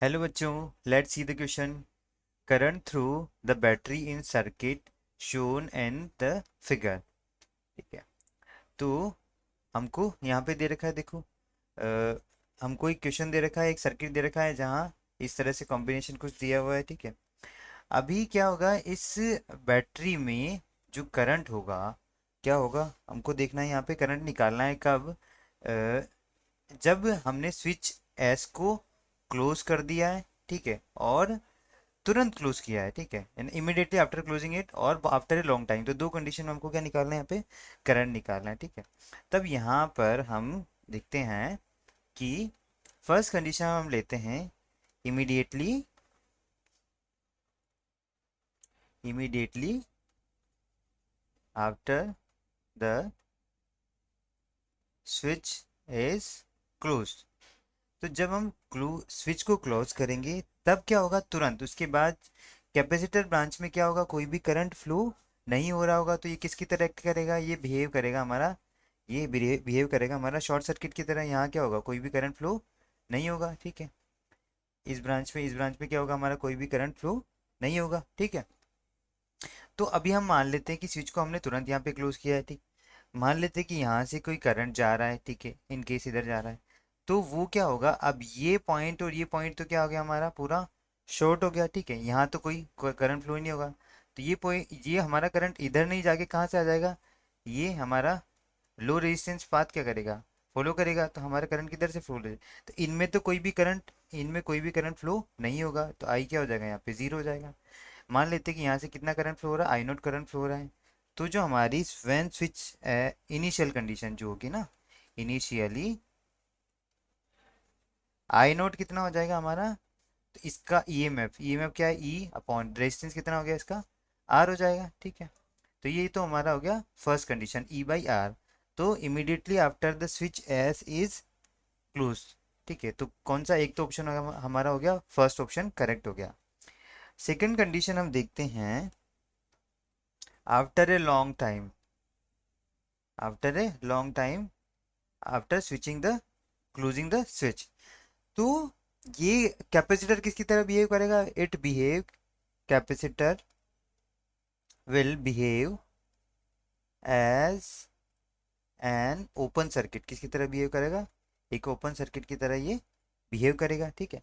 Hello बच्चों, let's see the question. Current through the battery in circuit shown in the figure. ठीक है, तो हमको यहाँ पे दे रखा है, देखो। हमको एक क्वेश्चन दे रखा है, एक सर्किट दे रखा है जहाँ इस तरह से कॉम्बिनेशन कुछ दिया हुआ है। ठीक है, अभी क्या होगा इस बैटरी में, जो करंट होगा क्या होगा हमको देखना है। यहाँ पे करंट निकालना है कब? जब हमने स्विच एस को क्लोज कर दिया है। ठीक है, और तुरंत क्लोज किया है। ठीक है, इमीडिएटली आफ्टर क्लोजिंग इट और आफ्टर ए लॉन्ग टाइम। तो दो कंडीशन में हमको क्या निकालना है, यहाँ पे करंट निकालना है। ठीक है, तब यहाँ पर हम देखते हैं कि फर्स्ट कंडीशन हम लेते हैं immediately immediately after the switch is close. तो जब हम स्विच को क्लोज करेंगे तब क्या होगा, तुरंत उसके बाद कैपेसिटर ब्रांच में क्या होगा, कोई भी करंट फ्लो नहीं हो रहा होगा। तो ये किसकी तरह एक्ट करेगा, ये बिहेव करेगा हमारा, ये बिहेव करेगा हमारा शॉर्ट सर्किट की तरह। यहाँ क्या होगा, कोई भी करंट फ्लो नहीं होगा। ठीक है, इस ब्रांच में क्या होगा, हमारा कोई भी करंट फ्लो नहीं होगा। ठीक है, तो अभी हम मान लेते हैं कि स्विच को हमने तुरंत यहाँ पे क्लोज किया है। ठीक, मान लेते हैं कि यहाँ से कोई करंट जा रहा है। ठीक है, इन केस इधर जा रहा है, तो वो क्या होगा, अब ये पॉइंट और ये पॉइंट तो क्या हो गया, हमारा पूरा शॉर्ट हो गया। ठीक है, यहाँ तो कोई करंट फ्लो ही नहीं होगा। तो ये पॉइंट, ये हमारा करंट इधर नहीं जाके कहाँ से आ जाएगा, ये हमारा लो रेजिस्टेंस पाथ क्या करेगा, फॉलो करेगा। तो हमारा करंट किधर से फ्लो हो, तो इनमें कोई भी करंट फ्लो नहीं होगा। तो आई क्या हो जाएगा, यहाँ पे जीरो हो जाएगा। मान लेते हैं कि यहाँ से कितना करंट फ्लो हो रहा है, आई नॉट करंट फ्लो हो रहा है। तो जो हमारी व्हेन स्विच इनिशियल कंडीशन जो होगी ना, इनिशियली आई नॉट कितना हो जाएगा हमारा, तो इसका ईएमएफ क्या है, ई अपॉन रेजिस्टेंस कितना हो गया इसका, आर हो जाएगा। ठीक है, तो ये तो हमारा हो गया first condition, E by R. तो immediately after the switch S is close. ठीक है, तो कौन सा एक तो ऑप्शन हमारा हो गया, फर्स्ट ऑप्शन करेक्ट हो गया। सेकंड कंडीशन हम देखते हैं, after a long time after a long time after switching the closing the switch. तो ये कैपेसिटर किसकी तरह बिहेव करेगा, it behave capacitor will behave as an open circuit. किसकी तरह बिहेव करेगा, एक ओपन सर्किट की तरह ये बिहेव करेगा। ठीक है,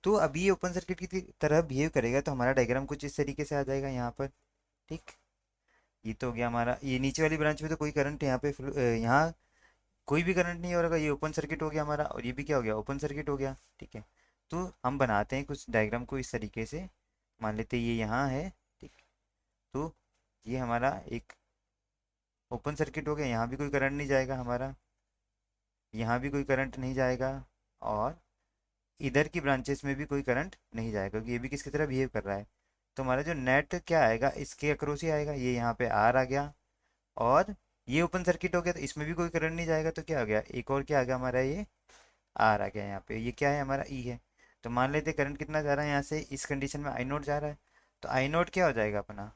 तो अभी ये ओपन सर्किट की तरह बिहेव करेगा, तो हमारा डायग्राम कुछ इस तरीके से आ जाएगा यहाँ पर। ठीक, ये तो हो गया हमारा, ये नीचे वाली ब्रांच में तो कोई करंट यहाँ पे यहाँ कोई भी करंट नहीं हो रहा, ये ओपन सर्किट हो गया हमारा, और ये भी क्या हो गया, ओपन सर्किट हो गया। ठीक है, तो हम बनाते हैं कुछ डायग्राम को इस तरीके से। मान लेते हैं ये यहाँ है। ठीक, तो ये हमारा एक ओपन सर्किट हो गया, यहाँ भी कोई करंट नहीं जाएगा हमारा, यहाँ भी कोई करंट नहीं जाएगा, और इधर की ब्रांचेस में भी कोई करंट नहीं जाएगा, क्योंकि ये भी किसकी तरह बिहेव कर रहा है। तो हमारा जो नेट क्या आएगा, इसके अक्रॉस ही आएगा, ये यहाँ पे आर आ गया, और ये ओपन सर्किट हो गया, तो इसमें भी कोई करंट नहीं जाएगा। तो क्या हो गया, एक और क्या आ गया हमारा, ये आर आ गया। यहाँ पे ये क्या है, हमारा ई है। तो मान लेते करंट कितना जा रहा है यहाँ से, इस कंडीशन में आई नोट जा रहा है। तो आई नोट क्या हो जाएगा अपना,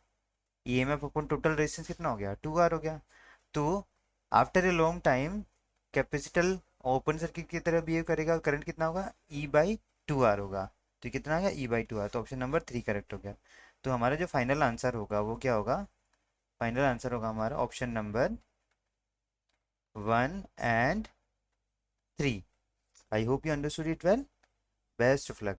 ई एम एफ अपन टोटल रेजिस्टेंस कितना हो गया, टू आर हो गया। तो after a long time capacitor open circuit की तरह बिहेव करेगा, करंट कितना होगा, ई बाई टू आर होगा। तो कितना आ गया, ई बाई टू आर। तो ऑप्शन नंबर 3 करेक्ट हो गया। तो हमारा जो फाइनल आंसर होगा वो क्या होगा, फाइनल आंसर होगा हमारा option number 1 and 3। I hope you understood it well. Best of luck.